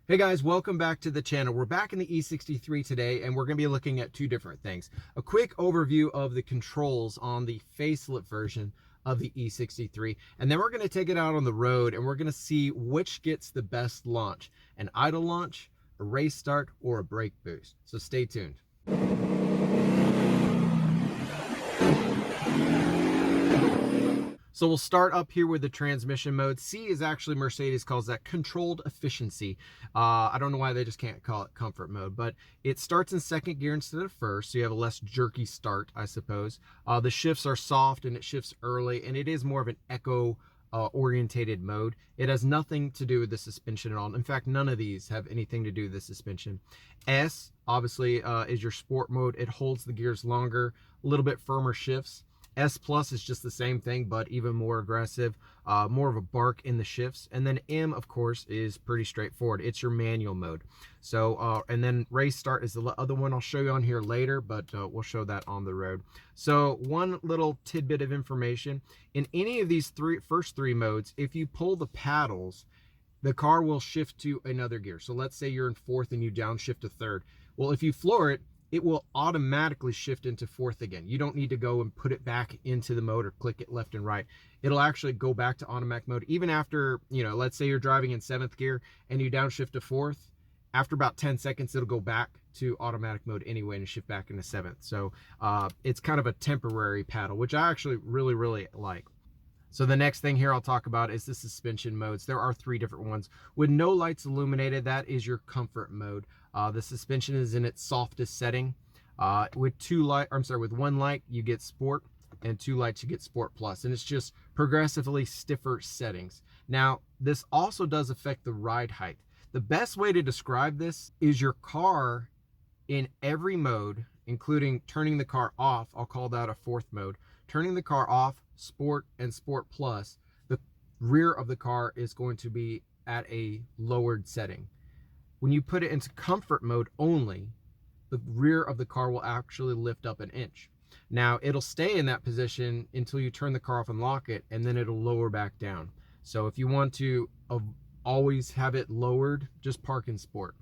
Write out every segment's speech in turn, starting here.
Hey guys, welcome back to the channel. We're back in the E63 today, and we're going to be looking at two different things. A quick overview of the controls on the facelift version of the E63, and then we're going to take it out on the road and we're going to see which gets the best launch, an idle launch, a race start, or a brake boost. So stay tuned. So we'll start up here with the transmission mode. C is actually, Mercedes calls that controlled efficiency. I don't know why they just can't call it comfort mode, but it starts in second gear instead of first, so you have a less jerky start, I suppose. The shifts are soft and it shifts early, and it is more of an eco orientated mode. It has nothing to do with the suspension at all. In fact, none of these have anything to do with the suspension. S obviously is your sport mode. It holds the gears longer, a little bit firmer shifts. S plus is just the same thing, but even more aggressive, more of a bark in the shifts. And then M, of course, is pretty straightforward. It's your manual mode. So, and then race start is the other one I'll show you on here later, but we'll show that on the road. So one little tidbit of information, in any of these first three modes, if you pull the paddles, the car will shift to another gear. So let's say you're in fourth and you downshift to third. Well, if you floor it, it will automatically shift into fourth again. You don't need to go and put it back into the mode or click it left and right. It'll actually go back to automatic mode. Even after, let's say you're driving in seventh gear and you downshift to fourth, after about 10 seconds, it'll go back to automatic mode anyway and shift back into seventh. So it's kind of a temporary paddle, which I actually really like. So the next thing here I'll talk about is the suspension modes. There are three different ones. With no lights illuminated, that is your comfort mode. The suspension is in its softest setting. With one light, you get sport, and two lights, you get sport plus. And it's just progressively stiffer settings. Now, this also does affect the ride height. The best way to describe this is your car in every mode, including turning the car off, I'll call that a fourth mode, turning the car off, sport and sport plus, the rear of the car is going to be at a lowered setting. When you put it into comfort mode only, the rear of the car will actually lift up an inch. Now, it'll stay in that position until you turn the car off and lock it, and then it'll lower back down. So if you want to always have it lowered, just park in sport.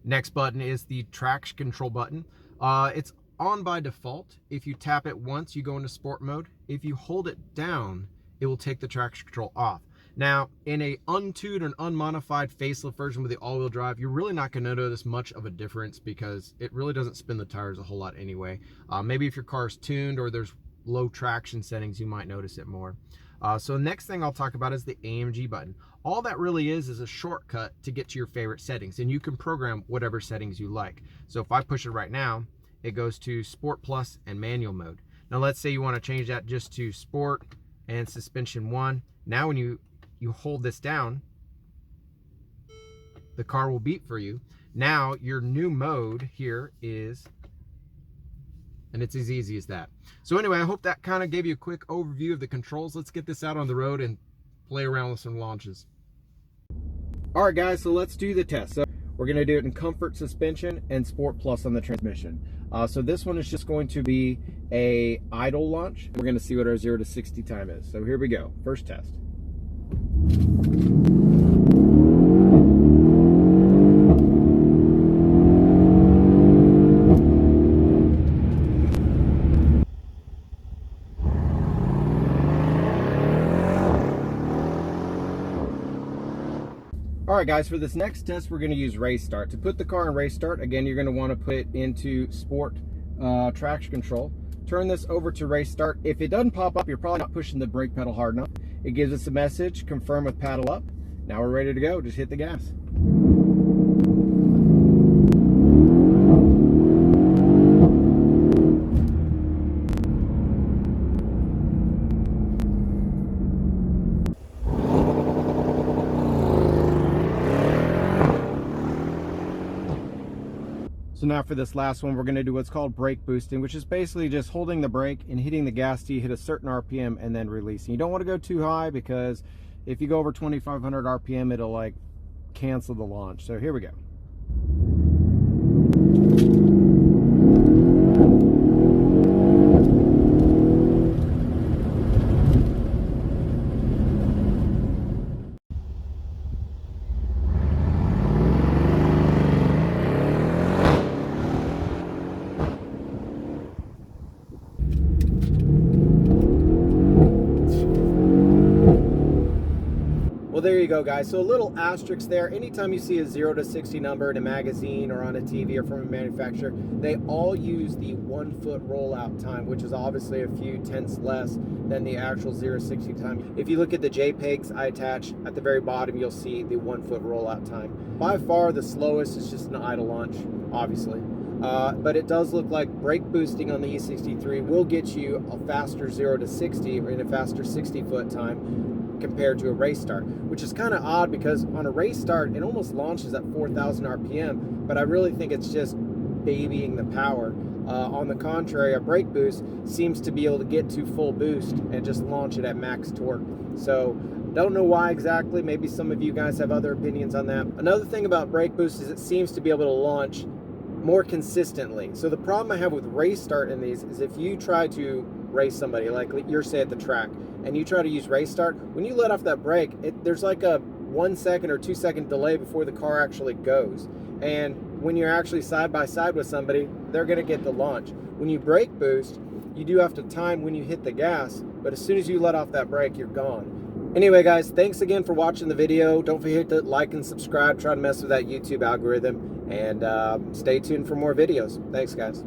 Next button is the traction control button. It's on by default. If you tap it once, you go into sport mode. If you hold it down, it will take the traction control off. Now, in a untuned and unmodified facelift version with the all-wheel drive, you're really not going to notice much of a difference because it really doesn't spin the tires a whole lot anyway. Maybe if your car's tuned or there's low traction settings, you might notice it more. So next thing I'll talk about is the AMG button. All that really is a shortcut to get to your favorite settings, and you can program whatever settings you like. So if I push it right now, it goes to Sport Plus and Manual mode. Now let's say you want to change that just to Sport and Suspension 1. Now when you hold this down, the car will beep for you. Now your new mode here is, and it's as easy as that. So anyway, I hope that kind of gave you a quick overview of the controls. Let's get this out on the road and play around with some launches. All right guys, so let's do the test. So we're going to do it in comfort suspension and sport plus on the transmission. So this one is just going to be a idle launch. We're going to see what our 0 to 60 time is. So here we go. First test. All right guys, for this next test, we're going to use race start. To put the car in race start, again, you're going to want to put it into sport traction control. Turn this over to race start. If it doesn't pop up, you're probably not pushing the brake pedal hard enough. It gives us a message, confirm with paddle up. Now we're ready to go. Just hit the gas. So now for this last one, we're going to do what's called brake boosting, which is basically just holding the brake and hitting the gas till you hit a certain RPM and then releasing. You don't want to go too high because if you go over 2,500 RPM, it'll like cancel the launch. So here we go. there you go, guys. So a little asterisk there. Anytime you see a 0 to 60 number in a magazine or on a TV or from a manufacturer, they all use the 1 foot rollout time, which is obviously a few tenths less than the actual 0 to 60 time. If you look at the JPEGs I attach at the very bottom, you'll see the 1 foot rollout time. By far the slowest is just an idle launch, obviously. But it does look like brake boosting on the E63 will get you a faster 0 to 60 or in a faster 60 foot time compared to a RaceStart, which is kind of odd because on a RaceStart it almost launches at 4,000 RPM, but I really think it's just babying the power. On the contrary, a brake boost seems to be able to get to full boost and just launch it at max torque. So don't know why exactly. Maybe some of you guys have other opinions on that. Another thing about brake boost is it seems to be able to launch more consistently. So the problem I have with RaceStart in these is if you try to race somebody, like you're say at the track, and you try to use RaceStart, when you let off that brake, there's like a 1 second or 2 second delay before the car actually goes. And when you're actually side by side with somebody, they're gonna get the launch. When you brake boost, you do have to time when you hit the gas, but as soon as you let off that brake, you're gone. Anyway, guys, thanks again for watching the video. Don't forget to like and subscribe, try to mess with that YouTube algorithm, and stay tuned for more videos. Thanks, guys.